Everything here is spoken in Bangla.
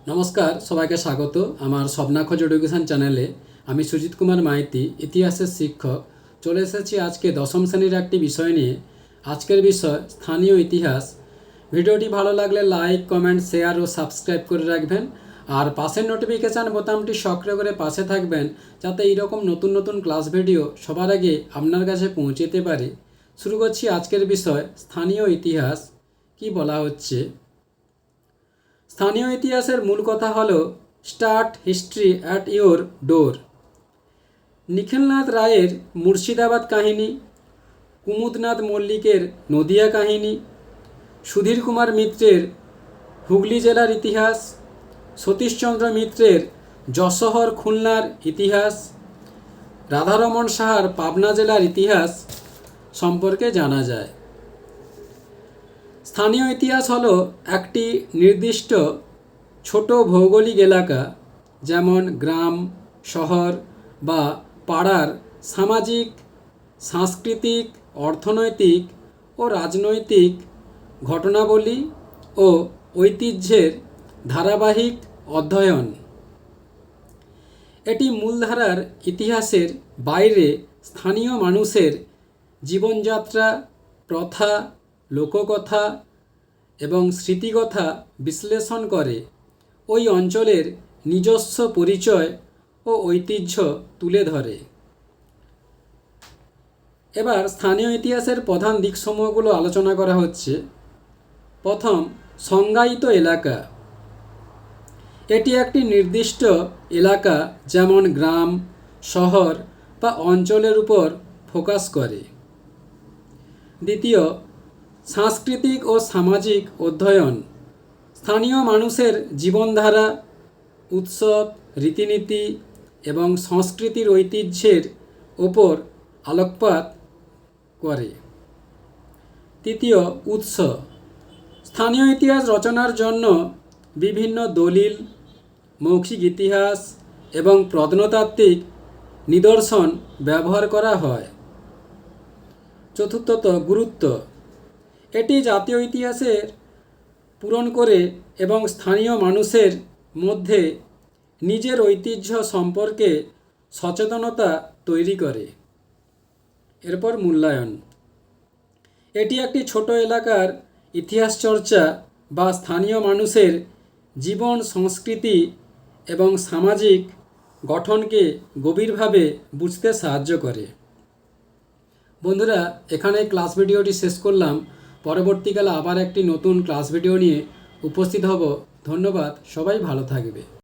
নমস্কার, সবাইকে স্বাগত আমার স্বপ্না খোঁজ এডুকেশন চ্যানেলে। আমি সুজিত কুমার মাইতি, ইতিহাসের শিক্ষক। চলে এসেছি আজকে দশম শ্রেণীর একটি বিষয় নিয়ে। আজকের বিষয় স্থানীয় ইতিহাস। ভিডিওটি ভালো লাগলে লাইক, কমেন্ট, শেয়ার ও সাবস্ক্রাইব করে রাখবেন। আর পাশের নোটিফিকেশান বোতামটি সক্রিয় করে পাশে থাকবেন, যাতে এইরকম নতুন নতুন ক্লাস ভিডিও সবার আগে আপনার কাছে পৌঁছতে পারে। শুরু করছি আজকের বিষয় স্থানীয় ইতিহাস। কি বলা হচ্ছে? স্থানীয় ইতিহাসের মূল কথা হলো স্টার্ট হিস্ট্রি অ্যাট ইয়োর ডোর। নিখিলনাথ রায়ের মুর্শিদাবাদ কাহিনী, কুমুদনাথ মল্লিকের নদিয়া কাহিনী, সুধীর কুমার মিত্রের হুগলি জেলার ইতিহাস, সতীশচন্দ্র মিত্রের যশোহর খুলনার ইতিহাস, রাধারমণ সাহার পাবনা জেলার ইতিহাস সম্পর্কে জানা যায়। স্থানীয় ইতিহাস হলো একটি নির্দিষ্ট ছোট ভৌগোলিক এলাকা, যেমন গ্রাম, শহর বা পাড়ার সামাজিক, সাংস্কৃতিক, অর্থনৈতিক ও রাজনৈতিক ঘটনাবলী ও ঐতিহ্যের ধারাবাহিক অধ্যয়ন। এটি মূলধারার ইতিহাসের বাইরে স্থানীয় মানুষের জীবনযাত্রা, প্রথা, লোককথা এবং স্মৃতিকথা বিশ্লেষণ করে ওই অঞ্চলের নিজস্ব পরিচয় ও ঐতিহ্য তুলে ধরে। এবার স্থানীয় ইতিহাসের প্রধান দিকসমূহগুলো আলোচনা করা হচ্ছে। প্রথম, সংজ্ঞায়িত এলাকা। এটি একটি নির্দিষ্ট এলাকা, যেমন গ্রাম, শহর বা অঞ্চলের উপর ফোকাস করে। দ্বিতীয়, সাংস্কৃতিক ও সামাজিক অধ্যয়ন। স্থানীয় মানুষের জীবনধারা, উৎসব, রীতিনীতি এবং সংস্কৃতির ঐতিহ্যের ওপর আলোকপাত করে। তৃতীয়, উৎস। স্থানীয় ইতিহাস রচনার জন্য বিভিন্ন দলিল, মৌখিক ইতিহাস এবং প্রত্নতাত্ত্বিক নিদর্শন ব্যবহার করা হয়। চতুর্থত, গুরুত্ব। এটি জাতীয় ইতিহাসের পূরণ করে এবং স্থানীয় মানুষের মধ্যে নিজের ঐতিহ্য সম্পর্কে সচেতনতা তৈরি করে। এরপর মূল্যায়ন। এটি একটি ছোট এলাকার ইতিহাস চর্চা বা স্থানীয় মানুষের জীবন, সংস্কৃতি এবং সামাজিক গঠনকে গভীরভাবে বুঝতে সাহায্য করে। বন্ধুরা, এখানে ক্লাস ভিডিওটি শেষ করলাম। পরবর্তীকালে আবার একটি নতুন ক্লাস ভিডিও নিয়ে উপস্থিত হব। ধন্যবাদ, সবাই ভালো থাকবে।